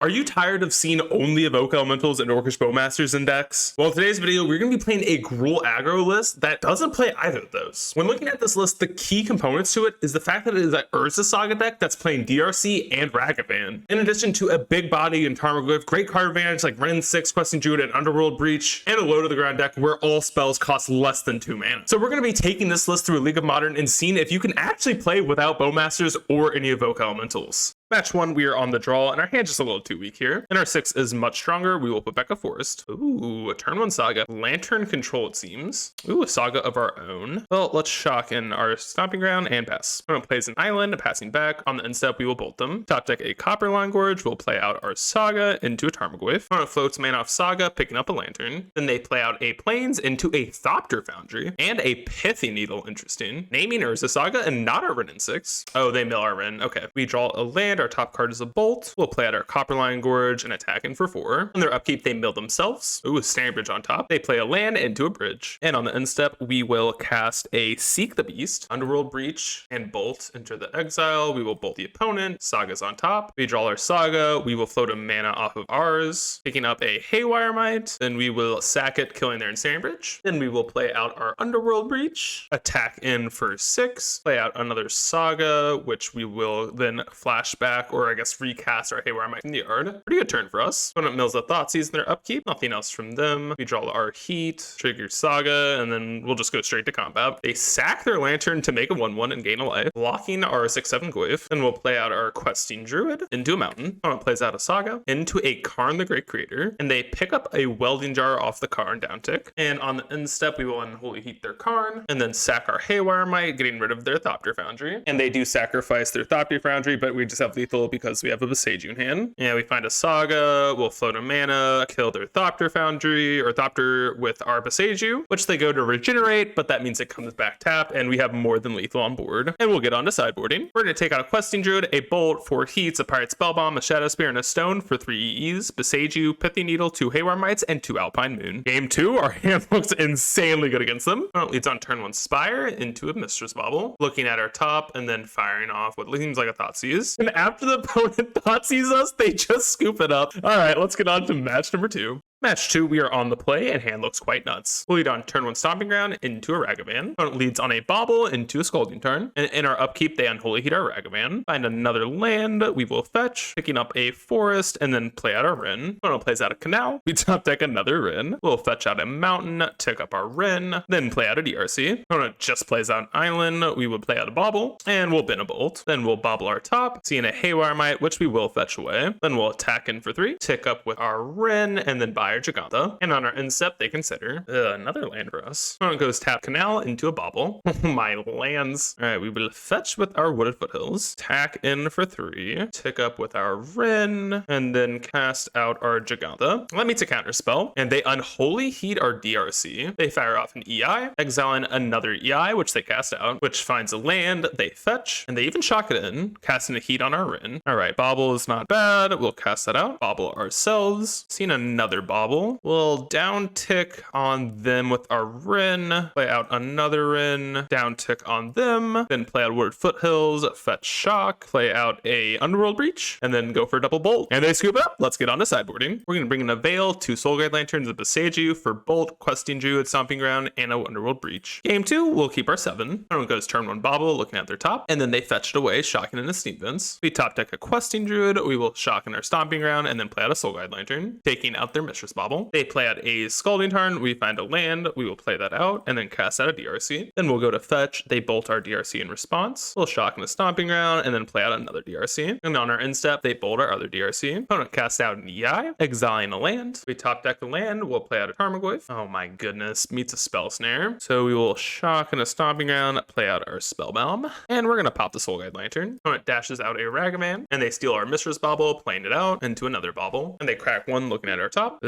Are you tired of seeing only Evoke Elementals and Orcish Bowmasters in decks? Well, in today's video, we're going to be playing a Gruul aggro list that doesn't play either of those. When looking at this list, the key components to it is the fact that it is an Urza Saga deck that's playing DRC and Ragavan, in addition to a big body and Tarmogoyf, great card advantage like Wrenn 6, Questing Druid, and Underworld Breach, and a low to the ground deck where all spells cost less than 2 mana. So we're going to be taking this list through a League of Modern and seeing if you can actually play without Bowmasters or any Evoke Elementals. Match 1, we are on the draw, and our hand's just a little too weak here. And our 6 is much stronger. We will put back a Forest. Ooh, a turn 1 Saga. Lantern Control, it seems. Ooh, a Saga of our own. Well, let's shock in our Stomping Ground and pass. Opponent plays an Island, passing back. On the end step, we will bolt them. Top deck a Copperline Gorge. We'll play out our Saga into a Tarmogoyf. Opponent floats mana off Saga, picking up a Lantern. Then they play out a Plains into a Thopter Foundry and a Pithy Needle. Interesting. Naming Urza Saga and not our Wrenn 6. Oh, they mill our Wrenn. Okay. We draw a land. Our top card is a Bolt. We'll play out our Copperline Gorge and attack in for 4. On their upkeep, they mill themselves. Ooh, a Standing Bridge on top. They play a land into a bridge. And on the end step, we will cast a Seek the Beast, Underworld Breach, and Bolt into the exile. We will bolt the opponent. Saga's on top. We draw our Saga. We will float a mana off of ours, picking up a Haywire Might. Then we will sack it, killing their Standing Bridge. Then we will play out our Underworld Breach, attack in for 6, play out another Saga, which we will then flash back, or I guess recast our Haywire Might in the yard. Pretty good turn for us. Opponent mills a Thoughtseize in their upkeep. Nothing else from them. We draw our Heat, trigger Saga, and then we'll just go straight to combat. They sack their Lantern to make a 1/1 and gain a life, blocking our 6/7 Goyf. Then we'll play out our Questing Druid into a Mountain. Opponent plays out a Saga into a Karn the Great Creator, and they pick up a Welding Jar off the Karn down tick. And on the end step, we will Unholy Heat their Karn, and then sack our Haywire Might, getting rid of their Thopter Foundry. And they do sacrifice their Thopter Foundry, but we just have lethal because we have a Boseiju in hand. Yeah, we find a Saga, we'll float a mana, kill their Thopter Foundry, or Thopter with our Boseiju, which they go to regenerate, but that means it comes back tap, and we have more than lethal on board. And we'll get on to sideboarding. We're going to take out a Questing Druid, a Bolt, 4 Heats, a Pirate Spellbomb, a Shadow Spear, and a Stone for 3 EEs, Boseiju, Pithy Needle, 2 Haywire Mites, and 2 Alpine Moon. Game 2, our hand looks insanely good against them. Opponent leads on turn 1 Spire into a Mistress Bauble, looking at our top, and then firing off what seems like a Thoughtseize. And after the opponent Thoughtseize us, they just scoop it up. All right, let's get on to match number 2. Match 2, we are on the play, and hand looks quite nuts. We'll lead on turn 1 Stomping Ground into a Ragavan. Opponent leads on a Bauble into a Scalding Tarn. And in our upkeep, they Unholy Heat our Ragavan. Find another land, we will fetch, picking up a Forest, and then play out our Wrenn. Opponent plays out a Canal. We top deck another Wrenn. We'll fetch out a Mountain, tick up our Wrenn, then play out a DRC. Opponent just plays out an Island. We would play out a Bauble, and we'll bin a Bolt. Then we'll Bauble our top, seeing a Haywire Might, which we will fetch away. Then we'll attack in for 3, tick up with our Wrenn, and then buy our Giganta. And on our end step, they consider another land for us. Opponent goes tap Canal into a Bauble. My lands. All right, we will fetch with our Wooded Foothills, tack in for 3, tick up with our Wrenn, and then cast out our Giganta. Let me to counter spell, and they Unholy Heat our DRC. They fire off an EI, exiling another EI, which they cast out, which finds a land. They fetch, and they even shock it in, casting a Heat on our Wrenn. All right, Bauble is not bad. We'll cast that out. Bauble ourselves. Seeing another Bauble. We'll down tick on them with our Wrenn, play out another Wrenn, down tick on them, then play out Wooded Foothills, fetch shock, play out a Underworld Breach, and then go for a double Bolt. And they scoop it up. Let's get on to sideboarding. We're going to bring in a Veil, 2 Soul Guide Lanterns, a Boseiju for Bolt, Questing Druid, Stomping Ground, and a Underworld Breach. Game 2, we'll keep our 7. Opponent goes turn 1 Bauble, looking at their top, and then they fetch it away, shocking in a Sneak Vents. We top deck a Questing Druid, we will shock in our Stomping Ground, and then play out a Soul Guide Lantern, taking out their Mistress Bauble. They play out a Scalding Tarn, we find a land, we will play that out, and then cast out a DRC. Then we'll go to fetch, they bolt our DRC in response. We'll shock in the Stomping Ground, and then play out another DRC. And on our end step, they bolt our other DRC. Opponent casts out an EI, exiling a land. We top deck the land, we'll play out a Tarmogoyf. Oh my goodness, meets a Spell Snare. So we will shock in a Stomping Ground, play out our Spellbound, and we're gonna pop the Soul Guide Lantern. Opponent dashes out a Ragavan, and they steal our Mistress Bauble, playing it out into another Bauble. And they crack 1, looking at our top.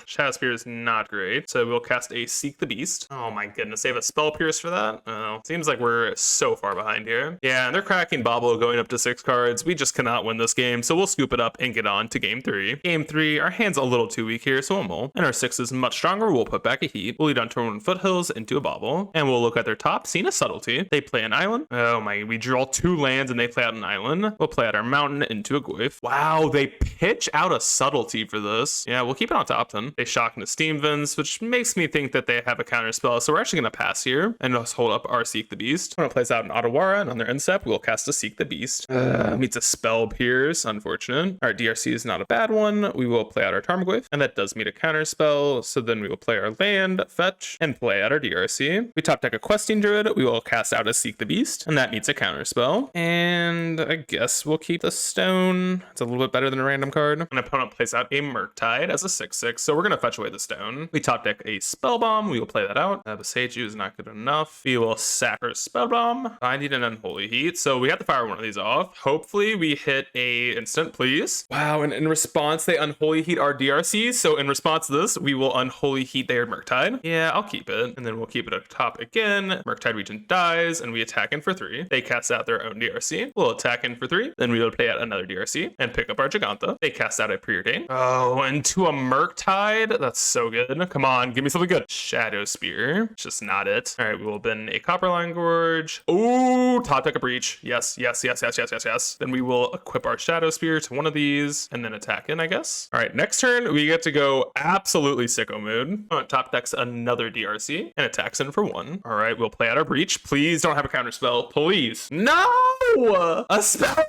Shadow Spear is not great. So we'll cast a Seek the Beast. Oh my goodness, they have a Spell Pierce for that? Oh, seems like we're so far behind here. Yeah, and they're cracking Bobble going up to 6 cards. We just cannot win this game, so we'll scoop it up and get on to game 3. Game 3, our hand's a little too weak here, so we'll mull. And our 6 is much stronger. We'll put back a Heat. We'll lead on turn 1 Foothills into a Bobble. And we'll look at their top, seeing a Subtlety. They play an island. Oh my, we draw 2 lands and they play out an island. We'll play out our mountain into a Goyf. Wow, they pitch out a Subtlety for this. Yeah, we'll keep it on top then. They shock into Steam Vents, which makes me think that they have a counter spell, so we're actually going to pass here and just hold up our Seek the Beast. When it plays out an Otawara, and on their end step, we'll cast a Seek the Beast. Meets a Spell Pierce, unfortunate. Our DRC is not a bad one. We will play out our Tarmogoyf, and that does meet a counter spell, so then we will play our land, fetch, and play out our DRC. We top deck a Questing Druid, we will cast out a Seek the Beast, and that meets a counter spell. And I guess we'll keep the stone. It's a little bit better than a random card. An opponent plays out a Murktide as a 6/6, so we're going to fetch away the stone. We top deck a Spell Bomb, we will play that out. Beseiju is not good enough. We will sack our Spell Bomb. I need an Unholy Heat, so we have to fire one of these off. Hopefully we hit a instant, please. Wow, and in response, they Unholy Heat our DRC, so in response to this, we will Unholy Heat their Murktide. Yeah, I'll keep it, and then we'll keep it up top again. Murktide Regent dies, and we attack in for 3. They cast out their own DRC. We'll attack in for 3, then we will play out another DRC and pick up our Giganta. They cast out a Preordain. Oh, into a Murktide? That's so good. Come on, give me something good. Shadow Spear. It's just not it. All right, we will bin a Copperline Gorge. Ooh, top deck a Breach. Yes. Then we will equip our Shadow Spear to one of these and then attack in, I guess. All right, next turn, we get to go absolutely sicko mood. Top decks another DRC and attacks in for 1. All right, we'll play out our Breach. Please don't have a counter spell. Please. No! A spell.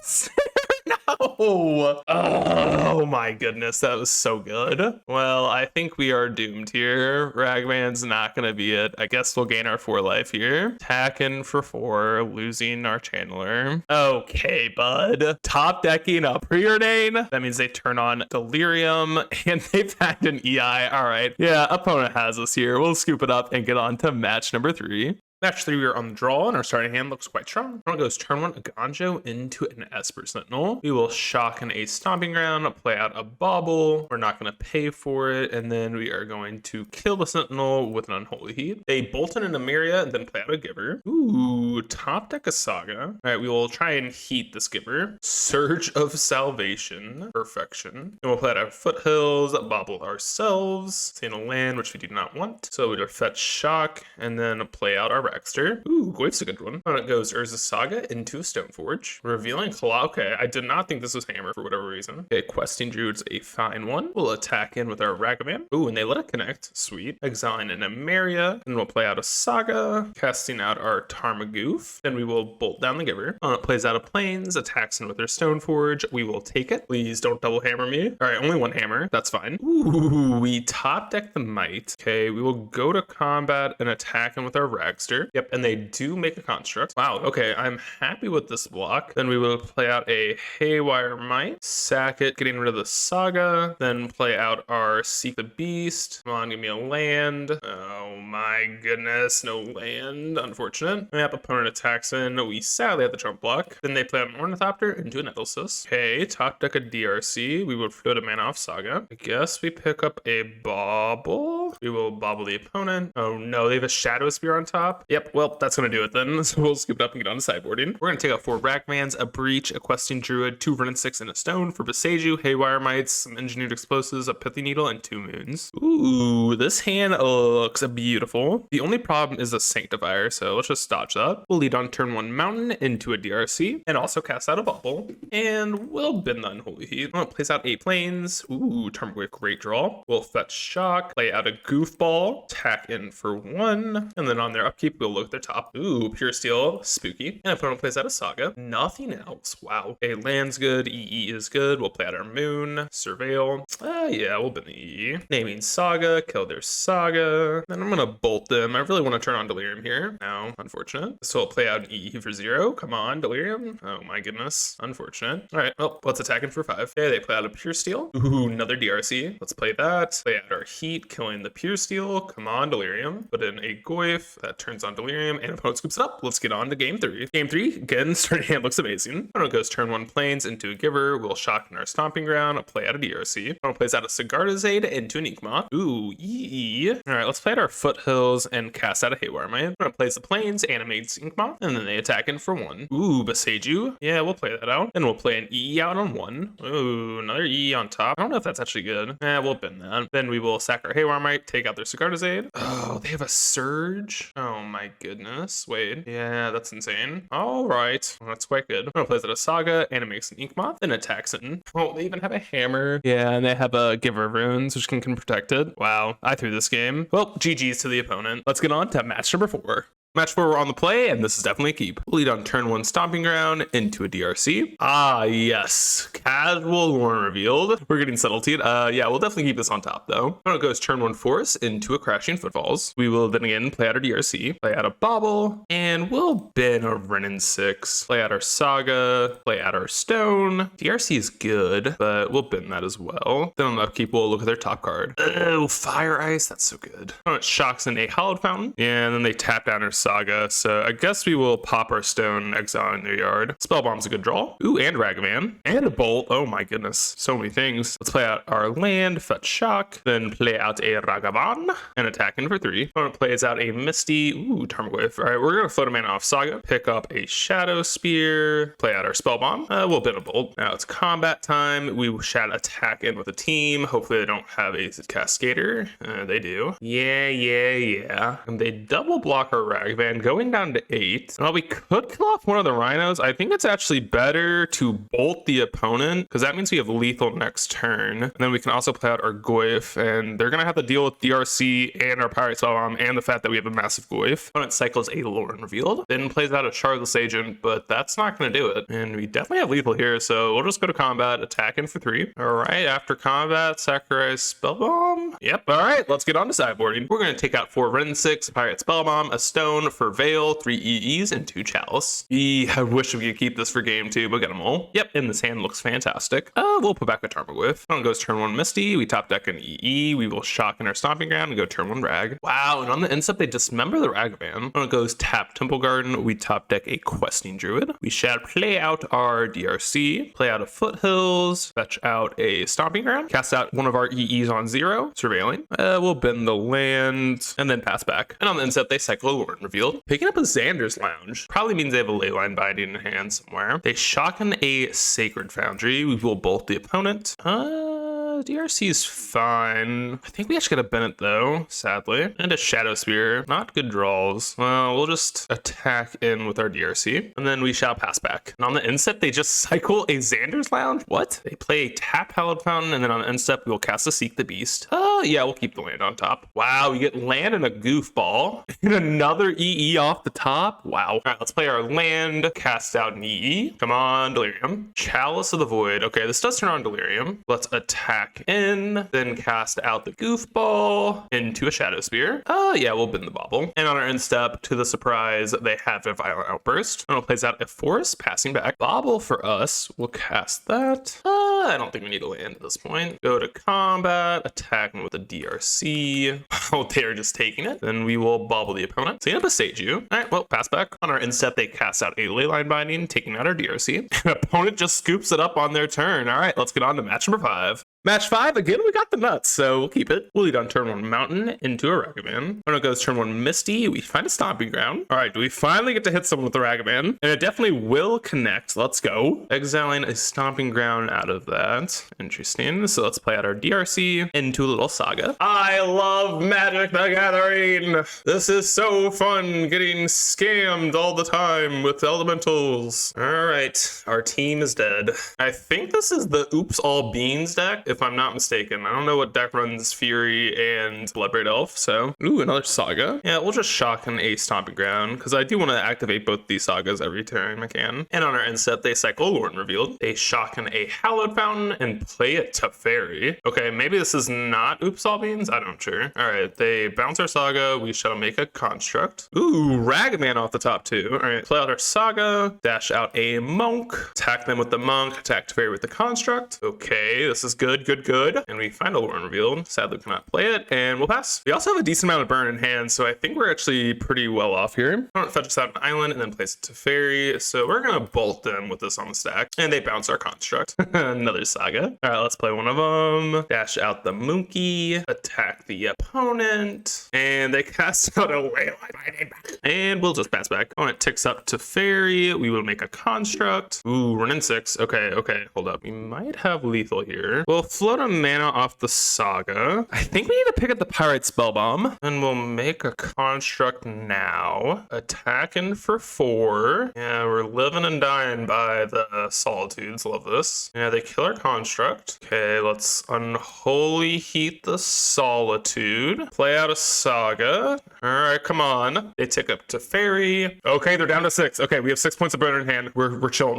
No! Oh my goodness, that was so good. Well, I think we are doomed here. Ragman's not gonna be it. I guess we'll gain our 4 life here. Attacking for 4, losing our Channeler. Okay, bud. Top decking a Preordain. That means they turn on Delirium, and they've had an EI. All right. Yeah, opponent has us here. We'll scoop it up and get on to match number 3. Match 3, we are on the draw, and our starting hand looks quite strong. Opponent goes turn 1, a Ganjo into an Esper Sentinel. We will shock in a Stomping Ground, play out a Bauble. We're not going to pay for it, and then we are going to kill the Sentinel with an Unholy Heat. They bolt in an Emeria, and then play out a Giver. Ooh, top deck a Saga. All right, we will try and heat this Giver. Surge of Salvation. Perfection. And we'll play out our Foothills, Bauble ourselves. Stay in a land, which we do not want. So we'll fetch Shock, and then play out our Baxter. Ooh, Goyf's a good one. On it goes Urza Saga into Stoneforge. Revealing Claw. Okay, I did not think this was Hammer for whatever reason. Okay, Questing Druid's a fine one. We'll attack in with our Ragavan. Ooh, and they let it connect. Sweet. Exiling an Emeria. Then we'll play out a Saga. Casting out our Tarmogoyf. Then we will bolt down the Giver. On it plays out a Plains. Attacks in with their Stoneforge. We will take it. Please don't double hammer me. All right, only one hammer. That's fine. Ooh, we top deck the Might. Okay, we will go to combat and attack in with our Ragster. Yep, and they do make a construct. Wow, okay, I'm happy with this block. Then we will play out a Haywire Might, sack it, getting rid of the Saga, then play out our Seek the Beast. Come on, give me a land. Oh my goodness, no land, unfortunate. Yep, opponent attacks in. We sadly have the trump block. Then they play out an Ornithopter into an Nettlesis. Okay, top deck a DRC. We will float a mana off Saga. I guess we pick up a Bauble. We will Bauble the opponent. Oh no, they have a Shadow Spear on top. Yep, well, that's going to do it then. So we'll scoop it up and get on to sideboarding. We're going to take out 4 Ragmans, a Breach, a Questing Druid, 2 Vernon 6, and a Stone for Beseiju, Haywire Mites, some Engineered Explosives, a Pithy Needle, and 2 Moons. Ooh, this hand looks beautiful. The only problem is a Sanctifier, so let's just dodge that. We'll lead on turn 1 Mountain into a DRC, and also cast out a Bubble. And we'll bin the Unholy Heat. Oh, it plays out 8 Plains. Ooh, Tarmogoyf, great draw. We'll fetch Shock, play out a Goofball, attack in for 1, and then on their upkeep, we'll look at their top. Ooh, Pure Steel, spooky. And opponent plays out a Saga. Nothing else. Wow. Okay, land's good. EE is good. We'll play out our Moon. Surveil. Yeah, we'll bin the EE. Naming Saga. Kill their Saga. Then I'm gonna bolt them. I really want to turn on Delirium here. No, unfortunate. So we'll play out an EE for 0. Come on, Delirium. Oh my goodness. Unfortunate. All right, well, let's attack in for 5. Okay, they play out a Pure Steel. Ooh, another DRC. Let's play that. Play out our Heat, killing the Pure Steel. Come on, Delirium. Put in a Goyf. That turns on Delirium, and opponent scoops it up. Let's get on to game 3. Game 3, again, starting hand looks amazing. Opponent goes turn 1 Plains into a Giver. We'll shock in our Stomping Ground. Play out a DRC. Opponent plays out a Sigardazade into an Inkmoth. Ooh, yee. All right, let's play out our Foothills and cast out a Haywire Mite. Opponent plays the Plains, animates Inkmoth, and then they attack in for 1. Ooh, Beseiju. Yeah, we'll play that out. Then we'll play an EE out on 1. Ooh, another EE on top. I don't know if that's actually good. We'll bin that. Then we will sack our Haywire Mite, take out their Sigardazade. Oh, they have a Surge. Oh my goodness. Wait. Yeah, that's insane. All right. Well, that's quite good. Opponent plays out a Saga, animates an Inkmoth, then attacks it. Oh, they even have a Hammer. Yeah, and they have a Giver of Runes, which can protect it. Wow, I threw this game. Well, GG's to the opponent. Let's get on to match number 4. Match 4, we're on the play, and this is definitely a keep. We'll lead on turn 1 Stomping Ground into a DRC. Ah, yes. Casual Lorn revealed. We're getting subtleted. Yeah, we'll definitely keep this on top, though. Opponent goes turn 1 Force into a Crashing Footfalls. We will then again play out our DRC, play out a Bauble, and we'll bin a Renin 6. Play out our Saga, play out our Stone. DRC is good, but we'll bin that as well. Then on the upkeep, we'll look at their top card. Oh, Fire Ice. That's so good. Opponent shocks in a Hallowed Fountain, and then they tap down our Saga, so I guess we will pop our Stone, exile in their yard. Spellbomb's a good draw. Ooh, and Ragavan. And a Bolt. Oh my goodness. So many things. Let's play out our land, fetch shock, then play out a Ragavan, and attack in for 3. Opponent plays out a Misty. Ooh, Tarmogoyf. Alright, we're gonna float a mana off Saga, pick up a Shadow Spear, play out our Spellbomb. We'll bin a Bolt. Now it's combat time. We shall attack in with a team. Hopefully they don't have a Cascader. They do. Yeah. And they double block our Ragavan, going down to 8. Well, we could kill off one of the Rhinos. I think it's actually better to bolt the opponent, because that means we have lethal next turn. And then we can also play out our Goyf, and they're going to have to deal with DRC and our Pirate Spellbomb and the fact that we have a massive Goyf. Opponent cycles a Lorn revealed, then plays out a Shardless Agent, but that's not going to do it. And we definitely have lethal here, so we'll just go to combat, attack in for 3. All right, after combat, sacrifice Spellbomb. Yep, all right, let's get on to sideboarding. We're going to take out 4 Ren 6, a Pirate Spellbomb, a Stone for Veil, 3 EEs, and 2 Chalice. I wish we could keep this for game 2, but get them all. Yep, and this hand looks fantastic. We'll put back a Tarmogoyf. Opponent goes turn 1 Misty. We top deck an EE. We will shock in our Stomping Ground and go turn 1 Rag. Wow, and on the instep, they dismember the Ragavan. Opponent goes tap Temple Garden. We top deck a Questing Druid. We shall play out our DRC, play out a Foothills, fetch out a Stomping Ground, cast out one of our EEs on 0, surveilling. We'll bend the land, and then pass back. And on the instep, they cycle a Lorn revealed. Picking up a Xander's Lounge probably means they have a Leyline Binding in hand somewhere. They shock in a Sacred Foundry. We will bolt the opponent. DRC is fine. I think we actually got a Bennett though, sadly. And a Shadow Spear. Not good draws. Well, we'll just attack in with our DRC, and then we shall pass back. And on the instep, they just cycle a Xander's Lounge? What? They play a tap Hallowed Fountain, and then on the instep, we will cast a Seek the Beast. Yeah, we'll keep the land on top. Wow, we get land and a Goofball. And another EE off the top? Wow. All right, let's play our land, cast out an EE. Come on, Delirium. Chalice of the Void. Okay, this does turn on Delirium. Let's attack in, then cast out the Goofball into a Shadow Spear. Yeah, we'll bin the Bauble. And on our end step, to the surprise, they have a Violent Outburst. And it plays out a Force, passing back. Bauble for us. We'll cast that. I don't think we need to land at this point. Go to combat, attacking with a DRC. Oh, they're just taking it. Then we will Bauble the opponent. So you have a Seiju. All right, well, pass back. On our end step, they cast out a Leyline Binding, taking out our DRC. And opponent just scoops it up on their turn. All right, let's get on to match number 5. Match 5, again, we got the nuts, so we'll keep it. We'll lead on turn 1 Mountain into a Ragavan. When it goes turn 1 Misty, we find a Stomping Ground. All right, do we finally get to hit someone with the Ragavan? And it definitely will connect. Let's go. Exiling a Stomping Ground out of that. Interesting. So let's play out our DRC into a little Saga. I love Magic the Gathering. This is so fun, getting scammed all the time with elementals. All right, our team is dead. I think this is the Oops All Beans deck, if I'm not mistaken. I don't know what deck runs Fury and Bloodbraid Elf, so. Ooh, another Saga. Yeah, we'll just shock in a Stomping Ground, because I do want to activate both these Sagas every turn I can. And on our end step, they cycle Lorn revealed. They shock in a Hallowed Fountain and play a Teferi. Okay, maybe this is not Oops All Beans? I'm not sure. All right, they bounce our Saga. We shall make a Construct. Ooh, Ragavan off the top too. All right, play out our Saga, dash out a Monk, attack them with the Monk, attack Teferi with the Construct. Okay, this is good. Good, good, good. And we find a Lorn revealed. Sadly, we cannot play it, and we'll pass. We also have a decent amount of burn in hand, so I think we're actually pretty well off here. Opponent fetches out an island and then plays it to fairy, so we're gonna bolt them with this on the stack, and they bounce our construct. Another saga. All right, let's play one of them. Dash out the Monkey, attack the opponent, and they cast out a Wayline. And we'll just pass back. Opponent ticks up to fairy. We will make a construct. Ooh, run in 6. Okay, hold up. We might have lethal here. We'll float a mana off the saga. I think we need to pick up the Pyrite Spellbomb, and we'll make a construct now. Attacking for 4. Yeah, we're living and dying by the Solitudes. Love this. Yeah, they kill our construct. Okay, let's Unholy Heat the Solitude. Play out a saga. All right, come on. They tick up to fairy. Okay, they're down to 6. Okay, we have 6 points of burn in hand. We're chilling.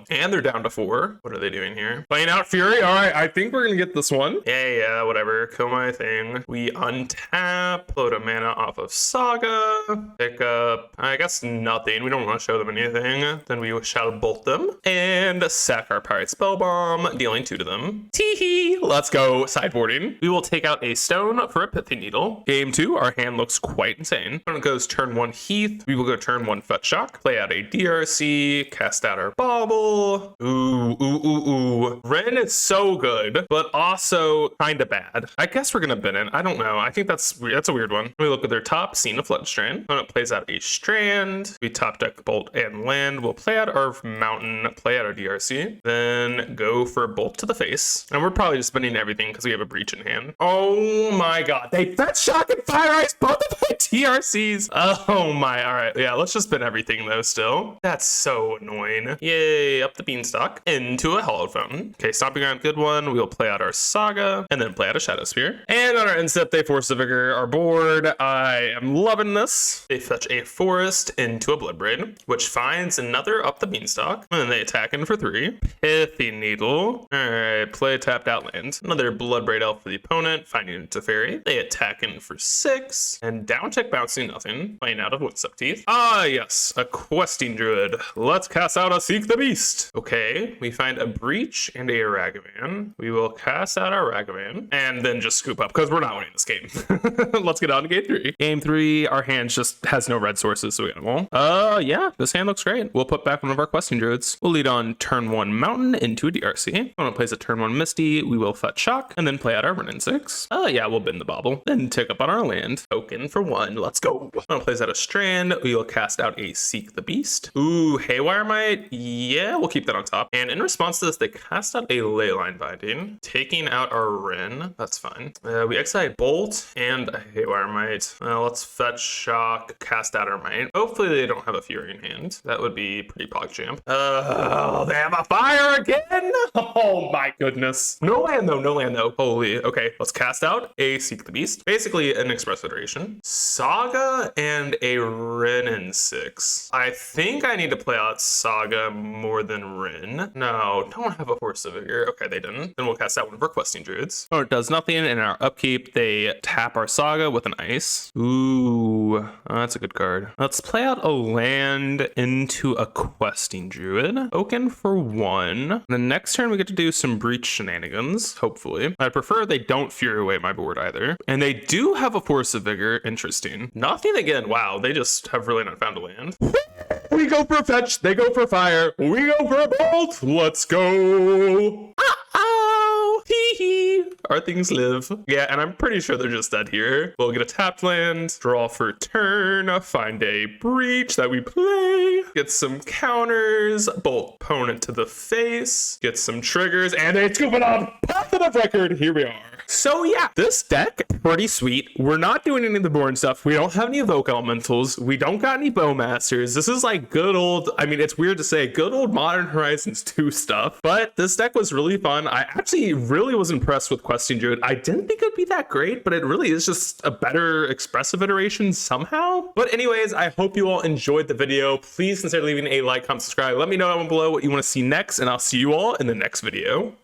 And they're down to 4. What are they doing here? Playing out Fury. All right, I think we're gonna get this one. Yeah, whatever. Kill my thing. We untap, float a mana off of saga, pick up, I guess nothing. We don't want to show them anything. Then we shall bolt them and sack our Pyrite Spellbomb, dealing 2 to them. Teehee. Let's go sideboarding. We will take out a stone for a Pithy Needle. Game 2, our hand looks quite insane. Opponent goes turn 1 Heath. We will go turn 1 Fetch Shock, play out a DRC, cast out our Bauble. Ooh. Ren is so good, but also kind of bad. I guess we're gonna bin it. I don't know. I think that's a weird one. We look at their top, Scene of Floodstrand. Opponent plays out a Strand. We top deck Bolt and land. We'll play out our Mountain, play out our DRC, then go for Bolt to the face. And we're probably just spending everything because we have a Breach in hand. Oh my god. They Fetch Shock and Fire Ice both of my DRCs. Oh my. All right. Yeah, let's just spin everything though still. That's so annoying. Yay, up the beanstalk into a Hallowed Fountain. Okay, Stomping Ground, good one. We'll play out our Saga and then play out a Shadow Spear. And on our end step, they Force the Vigor our board. I am loving this. They fetch a Forest into a Bloodbraid, which finds another up the beanstalk. And then they attack in for 3. Pithy Needle. All right, play tapped out land. Another Bloodbraid Elf for the opponent, finding it to fairy. They attack in for 6. And down check bouncing nothing. Playing out of Woodstep Teeth. Ah, yes, a Questing Druid. Let's cast out a Seek the Beast. Okay, we find a Breach and a Ragavan. We will cast out our Ragavan and then just scoop up because we're not winning this game. Let's get on to game 3. Game 3, our hand just has no red sources, so we got them all. Yeah, this hand looks great. We'll put back one of our Questing Druids. We'll lead on turn 1 Mountain into a DRC. Opponent plays a turn 1 Misty. We will Fetch Shock and then play out our Run in 6. Yeah, we'll bin the Bauble. Then tick up on our land. Token for 1. Let's go. Opponent plays out a Strand. We will cast out a Seek the Beast. Ooh, Haywire Might. Yeah, we'll keep that on top. And in response to this, they cast out a Leyline Binding, taking out our Wren. That's fine. We exile Bolt and a Haywire Might. Let's Fetch Shock, cast out our Might. Hopefully they don't have a Fury in hand. That would be pretty PogChamp. Oh, they have a fire again. Oh my goodness. No land though. Holy. Okay, let's cast out a Seek the Beast. Basically an Express Iteration. Saga and a Wren in 6. I think I need to play out Saga more than Wren. No, don't have a Force of Vigor. Okay, they didn't. Then we'll cast out one of our Questing Druids. Oh, it does nothing. In our upkeep, they tap our Saga with an Ice. Ooh, that's a good card. Let's play out a land into a Questing Druid. Token for 1. The next turn, we get to do some Breach shenanigans, hopefully. I prefer they don't Fury away my board either. And they do have a Force of Vigor. Interesting. Nothing again. Wow, they just have really not found a land. We go for a fetch. They go for fire. We go for a bolt. Let's go. Hee. Our things live. Yeah, and I'm pretty sure they're just dead here. We'll get a tapped land, draw for turn, find a Breach that we play, get some counters, bolt opponent to the face, get some triggers, and a scoop it up. Path of record. Here we are. So yeah, this deck, pretty sweet. We're not doing any of the boring stuff. We don't have any Evoke Elementals. We don't got any Bowmasters. This is like good old, I mean, it's weird to say, good old Modern Horizons 2 stuff. But this deck was really fun. I actually really was impressed with Questing Druid. I didn't think it'd be that great, but it really is just a better expressive iteration somehow. But anyways, I hope you all enjoyed the video. Please consider leaving a like, comment, subscribe. Let me know down below what you want to see next, and I'll see you all in the next video.